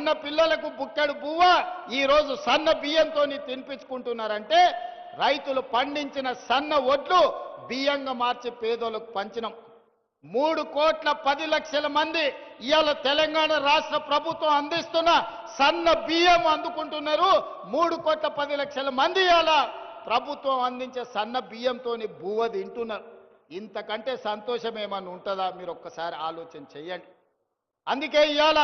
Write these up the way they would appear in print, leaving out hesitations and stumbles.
కన్న పిల్లలకు బుక్కెడు బువ్వ ఈరోజు సన్న బియ్యంతో తినిపించుకుంటున్నారంటే రైతులు పండించిన సన్న ఒడ్లు బియ్యంగా మార్చి పేదోళ్ళకు పంచినాం. 3,10,00,000 మంది ఇవాళ తెలంగాణ రాష్ట్ర ప్రభుత్వం అందిస్తున్న సన్న బియ్యం అందుకుంటున్నారు. 3,10,00,000 మంది ఇవాళ ప్రభుత్వం అందించే సన్న బియ్యంతోని బువ్వ తింటున్నారు. ఇంతకంటే సంతోషం ఏమన్నా ఉంటుందా? మీరు ఒక్కసారి ఆలోచన చేయండి. అందుకే ఇవాళ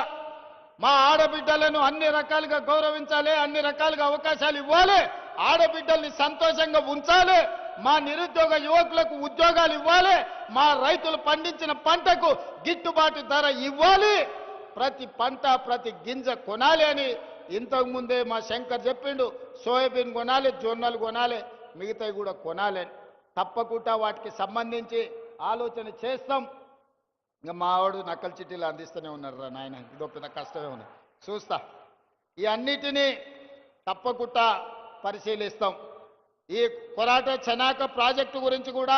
మా ఆడబిడ్డలను అన్ని రకాలుగా గౌరవించాలి, అన్ని రకాలుగా అవకాశాలు ఇవ్వాలి, ఆడబిడ్డల్ని సంతోషంగా ఉంచాలి, మా నిరుద్యోగ యువకులకు ఉద్యోగాలు ఇవ్వాలి, మా రైతులు పండించిన పంటకు గిట్టుబాటు ధర ఇవ్వాలి, ప్రతి పంట ప్రతి గింజ కొనాలి అని ఇంతకుముందే మా శంకర్ చెప్పిండు. సోయాబీన్ కొనాలి, జొన్నలు కొనాలి, మిగతావి కూడా కొనాలి. తప్పకుండా వాటికి సంబంధించి ఆలోచన చేస్తాం. ఇంకా మావాడు నకలు చిట్టీలు అందిస్తూనే ఉన్నారు రా నాయన, ఇదో పెద్ద కష్టమే ఉంది. చూస్తా, ఈ అన్నిటినీ తప్పకుండా పరిశీలిస్తాం. ఈ కొరాట చెనాక ప్రాజెక్టు గురించి కూడా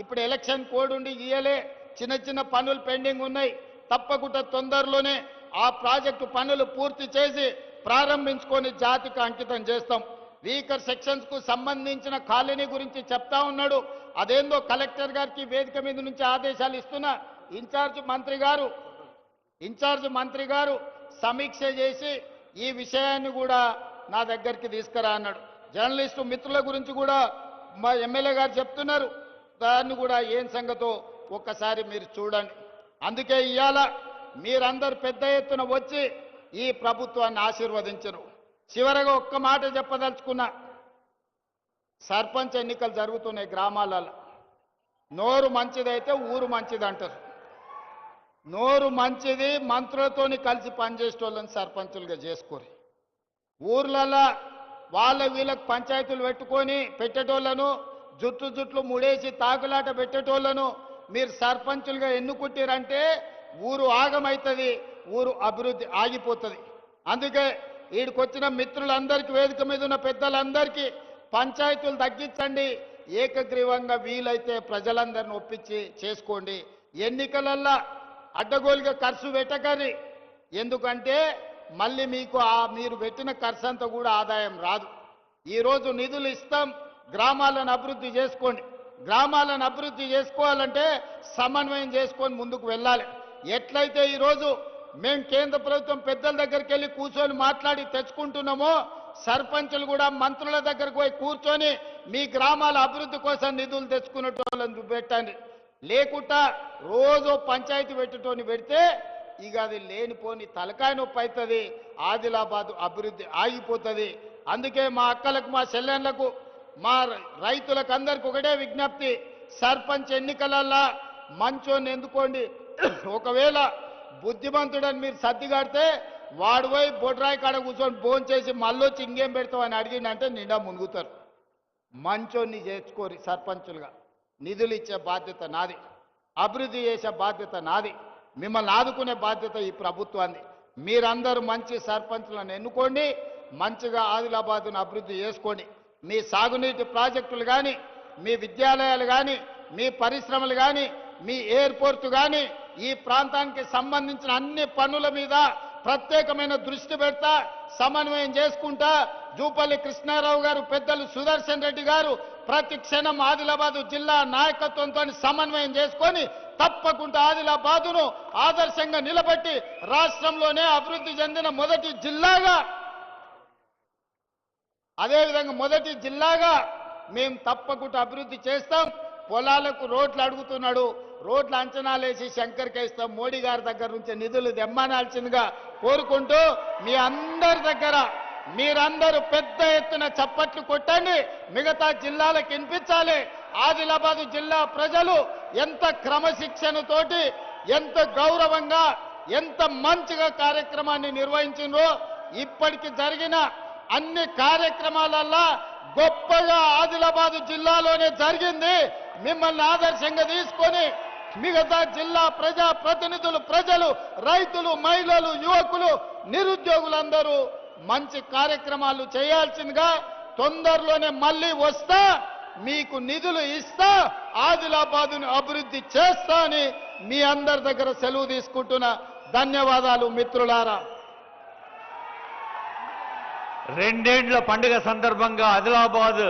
ఇప్పుడు ఎలక్షన్ కోడ్ ఉండి ఇయ్యలే, చిన్న చిన్న పనులు పెండింగ్ ఉన్నాయి. తప్పకుండా తొందరలోనే ఆ ప్రాజెక్టు పనులు పూర్తి చేసి ప్రారంభించుకొని జాతికి అంకితం చేస్తాం. వీకర్ సెక్షన్స్ కు సంబంధించిన కాలనీ గురించి చెప్తా ఉన్నాడు. అదేందో కలెక్టర్ గారికి వేదిక మీద నుంచి ఆదేశాలు ఇస్తున్నా. ఇన్ఛార్జ్ మంత్రి గారు సమీక్ష చేసి ఈ విషయాన్ని కూడా నా దగ్గరికి తీసుకురా అన్నాడు. జర్నలిస్టు మిత్రుల గురించి కూడా మా ఎమ్మెల్యే గారు చెప్తున్నారు. దాన్ని కూడా ఏం సంగతో ఒక్కసారి మీరు చూడండి. అందుకే ఇవాళ మీరందరూ పెద్ద ఎత్తున వచ్చి ఈ ప్రభుత్వాన్ని ఆశీర్వదించరు. చివరగా ఒక్క మాట చెప్పదలుచుకున్నా. సర్పంచ్ ఎన్నికలు జరుగుతున్నాయి గ్రామాలలో. నోరు మంచిదైతే ఊరు మంచిది అంటారు. నోరు మంచిది మంత్రులతోని కలిసి పనిచేసేటోళ్ళని సర్పంచులుగా చేసుకోరు. ఊర్లలో వాళ్ళ వీళ్ళకి పంచాయతీలు పెట్టుకొని పెట్టేటోళ్లను, జుట్లు ముడేసి తాకులాట పెట్టేటోళ్లను మీరు సర్పంచులుగా ఎన్నుకుంటారంటే ఊరు ఆగమవుతుంది, ఊరు అభివృద్ధి ఆగిపోతుంది. అందుకే వీడికొచ్చిన మిత్రులందరికీ, వేదిక మీద ఉన్న పెద్దలందరికీ పంచాయతీలు తగ్గించండి, ఏకగ్రీవంగా వీలైతే ప్రజలందరిని ఒప్పించి చేసుకోండి. ఎన్నికలల్లో అడ్డగోలుగా ఖర్చు పెట్టకరి. ఎందుకంటే మళ్ళీ మీకు మీరు పెట్టిన ఖర్చు అంతా కూడా ఆదాయం రాదు. ఈరోజు నిధులు ఇస్తాం, గ్రామాలను అభివృద్ధి చేసుకోండి. గ్రామాలను అభివృద్ధి చేసుకోవాలంటే సమన్వయం చేసుకొని ముందుకు వెళ్ళాలి. ఎట్లయితే ఈరోజు మేము కేంద్ర ప్రభుత్వం పెద్దల దగ్గరికి వెళ్ళి కూర్చొని మాట్లాడి తెచ్చుకుంటున్నామో, సర్పంచులు కూడా మంత్రుల దగ్గరకు పోయి కూర్చొని మీ గ్రామాల అభివృద్ధి కోసం నిధులు తెచ్చుకునేటోళ్ళని పెట్టండి. లేకుండా రోజు పంచాయతీ పెట్టేటోని పెడితే ఇక అది లేనిపోని తలకాయ నొప్పి అవుతుంది, ఆదిలాబాద్ అభివృద్ధి ఆగిపోతుంది. అందుకే మా అక్కలకు, మా చెల్లెళ్లకు, మా రైతులకు అందరికి ఒకటే విజ్ఞప్తి. సర్పంచ్ ఎన్నికలల్లా మంచోని ఎందుకోండి. ఒకవేళ బుద్ధిమంతుడని మీరు సర్దిగాడితే వాడు పోయి బొడ్రాయి కాడ కూర్చొని భోజనం చేసి మళ్ళొచ్చి ఇంకేం పెడతామని అడిగిందంటే నిండా మునుగుతారు. మంచోన్ని చేర్చుకోరి సర్పంచులుగా. నిధులు ఇచ్చే బాధ్యత నాది, అభివృద్ధి చేసే బాధ్యత నాది, మిమ్మల్ని ఆదుకునే బాధ్యత ఈ ప్రభుత్వాన్ని. మీరందరూ మంచి సర్పంచులను ఎన్నుకోండి, మంచిగా ఆదిలాబాదును అభివృద్ధి చేసుకోండి. మీ సాగునీటి ప్రాజెక్టులు కానీ, మీ విద్యాలయాలు కానీ, మీ పరిశ్రమలు కానీ, మీ ఎయిర్పోర్టు కానీ, ఈ ప్రాంతానికి సంబంధించిన అన్ని పనుల మీద ప్రత్యేకమైన దృష్టి పెడతా, సమన్వయం చేసుకుంటా. జూపల్లి కృష్ణారావు గారు, పెద్దలు సుదర్శన్ రెడ్డి గారు ప్రతి క్షణం ఆదిలాబాదు జిల్లా నాయకత్వంతో సమన్వయం చేసుకొని తప్పకుండా ఆదిలాబాదును ఆదర్శంగా నిలబెట్టి రాష్ట్రంలోనే అభివృద్ధి చెందిన మొదటి జిల్లాగా, అదేవిధంగా మొదటి జిల్లాగా మేము తప్పకుండా అభివృద్ధి చేస్తాం. పొలాలకు రోడ్లు అడుగుతున్నాడు, రోడ్లు అంచనాలేసి శంకర్కి ఇస్తాం. మోడీ గారి దగ్గర నుంచి నిధులు తెమ్మనాల్సిందిగా కోరుకుంటూ మీ అందరి దగ్గర మీరందరూ పెద్ద ఎత్తున చప్పట్లు కొట్టండి, మిగతా జిల్లాలకు వినిపించాలి. ఆదిలాబాదు జిల్లా ప్రజలు ఎంత క్రమశిక్షణతోటి, ఎంత గౌరవంగా, ఎంత మంచిగా కార్యక్రమాన్ని నిర్వహించిందో, ఇప్పటికి జరిగిన అన్ని కార్యక్రమాలల్లో గొప్పగా ఆదిలాబాదు జిల్లాలోనే జరిగింది. మిమ్మల్ని ఆదర్శంగా తీసుకొని మిగతా జిల్లా ప్రజా ప్రతినిధులు, ప్రజలు, రైతులు, మహిళలు, యువకులు, నిరుద్యోగులందరూ మంచి కార్యక్రమాలు చేయాల్సిందిగా తొందరలోనే మళ్ళీ వస్తా, మీకు నిధులు ఇస్తా, ఆదిలాబాదును అభివృద్ధి చేస్తా అని మీ అందరి దగ్గర సెలవు తీసుకుంటున్నా. ధన్యవాదాలు మిత్రులారా. రెండేండ్ల పండుగ సందర్భంగా ఆదిలాబాద్